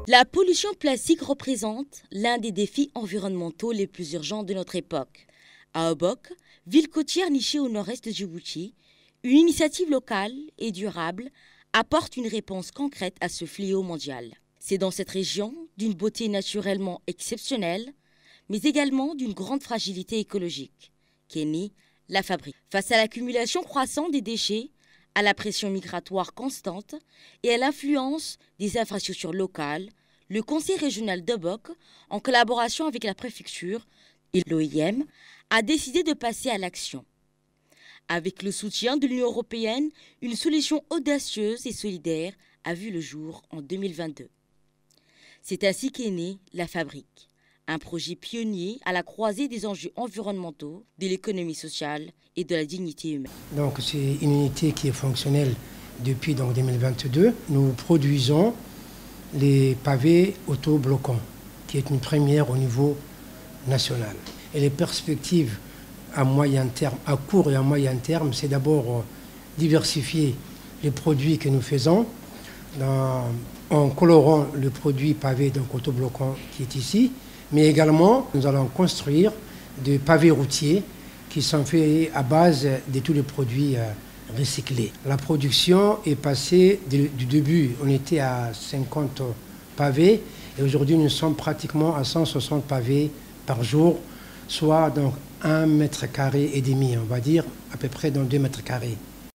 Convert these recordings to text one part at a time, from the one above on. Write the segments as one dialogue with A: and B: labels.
A: La pollution plastique représente l'un des défis environnementaux les plus urgents de notre époque. À Obok, ville côtière nichée au nord-est de Djibouti, une initiative locale et durable apporte une réponse concrète à ce fléau mondial. C'est dans cette région, d'une beauté naturellement exceptionnelle, mais également d'une grande fragilité écologique, qu'est née la fabrique. Face à l'accumulation croissante des déchets, à la pression migratoire constante et à l'influence des infrastructures locales, le Conseil régional d'Obok, en collaboration avec la préfecture et l'OIM, a décidé de passer à l'action. Avec le soutien de l'Union européenne, une solution audacieuse et solidaire a vu le jour en 2022. C'est ainsi qu'est née la fabrique, un projet pionnier à la croisée des enjeux environnementaux, de l'économie sociale et de la dignité humaine.
B: Donc c'est une unité qui est fonctionnelle depuis 2022. Nous produisons les pavés autobloquants, qui est une première au niveau national. Et les perspectives à moyen terme, à court et à moyen terme, c'est d'abord diversifier les produits que nous faisons en colorant le produit pavé donc autobloquant qui est ici, mais également nous allons construire des pavés routiers qui sont faits à base de tous les produits recyclés. La production est passée du début, on était à 50 pavés et aujourd'hui nous sommes pratiquement à 160 pavés par jour, soit donc 1,5 mètre carré, on va dire, à peu près dans 2 mètres carrés.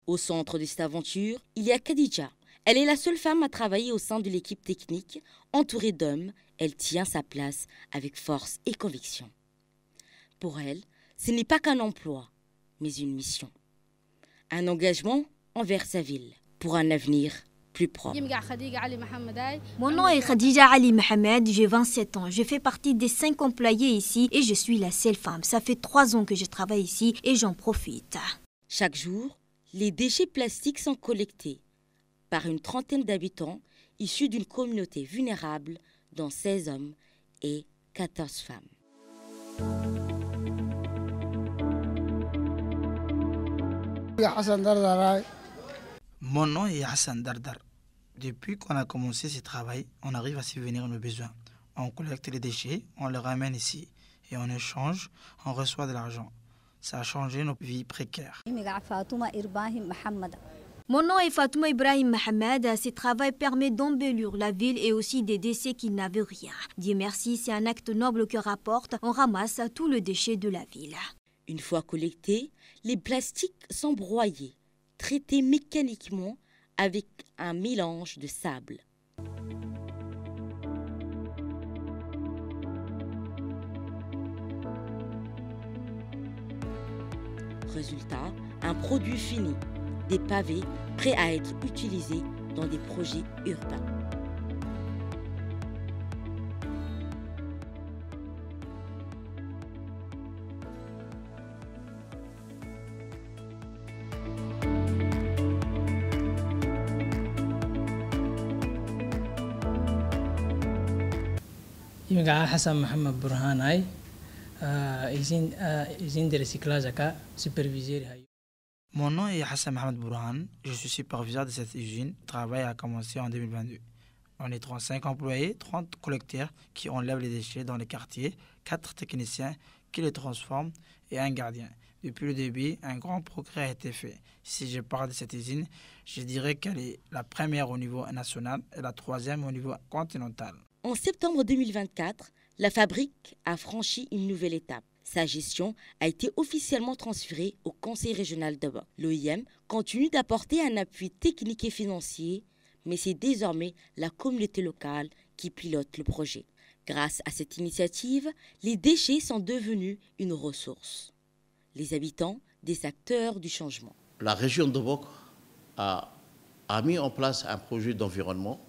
A: Au centre de cette aventure, il y a Khadija. Elle est la seule femme à travailler au sein de l'équipe technique. Entourée d'hommes, elle tient sa place avec force et conviction. Pour elle, ce n'est pas qu'un emploi, mais une mission. Un engagement envers sa ville, pour un avenir plus propre.
C: Mon nom est Khadija Ali Mohamed, j'ai 27 ans. Je fais partie des 5 employés ici et je suis la seule femme. Ça fait 3 ans que je travaille ici et j'en profite.
A: Chaque jour, les déchets plastiques sont collectés par une trentaine d'habitants issus d'une communauté vulnérable, dont 16 hommes et 14 femmes.
D: Mon nom est Hassan Dardar. Depuis qu'on a commencé ce travail, on arrive à subvenir nos besoins. On collecte les déchets, on les ramène ici et en échange, on reçoit de l'argent. Ça a changé nos vies précaires.
C: Mon nom est Fatouma Ibrahim Mohamed. Ce travail permet d'embellir la ville et aussi des déchets qui n'avaient rien. Dieu merci, c'est un acte noble que rapporte. On ramasse tout le déchet de la ville.
A: Une fois collectés, les plastiques sont broyés, traités mécaniquement avec un mélange de sable. Résultat, un produit fini, des pavés prêts à être utilisés dans des projets urbains.
E: Hassan Mohamed Bourhan, usine de recyclage superviseur.
D: Mon nom est Hassan Mohamed Bourhan, je suis superviseur de cette usine. Le travail a commencé en 2022. On est 35 employés, 30 collecteurs qui enlèvent les déchets dans les quartiers, 4 techniciens qui les transforment et un gardien. Depuis le début, un grand progrès a été fait. Si je parle de cette usine, je dirais qu'elle est la première au niveau national et la troisième au niveau continental.
A: En septembre 2024, la fabrique a franchi une nouvelle étape. Sa gestion a été officiellement transférée au Conseil régional d'Obok. L'OIM continue d'apporter un appui technique et financier, mais c'est désormais la communauté locale qui pilote le projet. Grâce à cette initiative, les déchets sont devenus une ressource. Les habitants, des acteurs du changement.
F: La région d'Obok a mis en place un projet d'environnement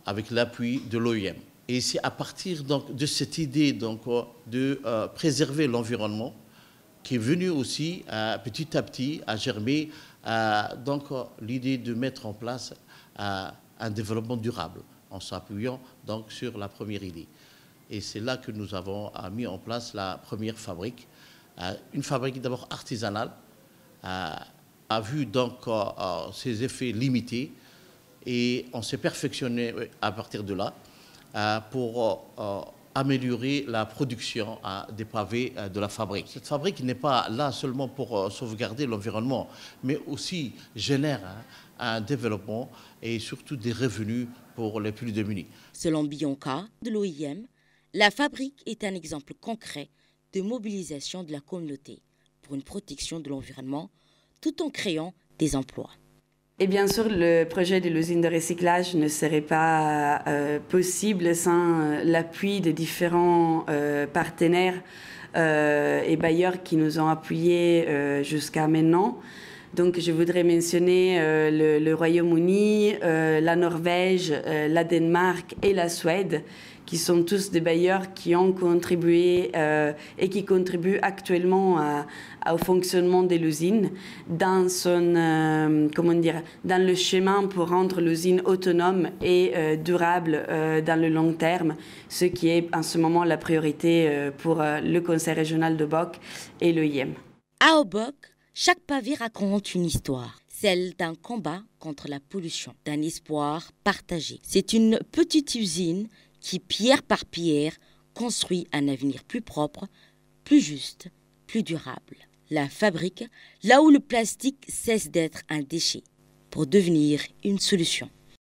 F: avec l'appui de l'OIM. Et c'est à partir donc, de cette idée donc, de préserver l'environnement qui est venue aussi petit à petit à germer l'idée de mettre en place un développement durable en s'appuyant donc sur la première idée. Et c'est là que nous avons mis en place la première fabrique, une fabrique d'abord artisanale, a vu donc ses effets limités. Et on s'est perfectionné à partir de là pour améliorer la production des pavés de la fabrique. Cette fabrique n'est pas là seulement pour sauvegarder l'environnement, mais aussi génère un développement et surtout des revenus pour les plus démunis.
A: Selon Bianca de l'OIM, la fabrique est un exemple concret de mobilisation de la communauté pour une protection de l'environnement tout en créant des emplois.
G: Et bien sûr, le projet de l'usine de recyclage ne serait pas possible sans l'appui de différents partenaires et bailleurs qui nous ont appuyés jusqu'à maintenant. Donc, je voudrais mentionner le Royaume-Uni, la Norvège, la Danemark et la Suède, qui sont tous des bailleurs qui ont contribué et qui contribuent actuellement au fonctionnement de l'usine dans dans le chemin pour rendre l'usine autonome et durable dans le long terme, ce qui est en ce moment la priorité pour le Conseil régional d'Obok et l'OIM.
A: À Obok, chaque pavé raconte une histoire, celle d'un combat contre la pollution, d'un espoir partagé. C'est une petite usine qui, pierre par pierre, construit un avenir plus propre, plus juste, plus durable. La fabrique, là où le plastique cesse d'être un déchet, pour devenir une solution.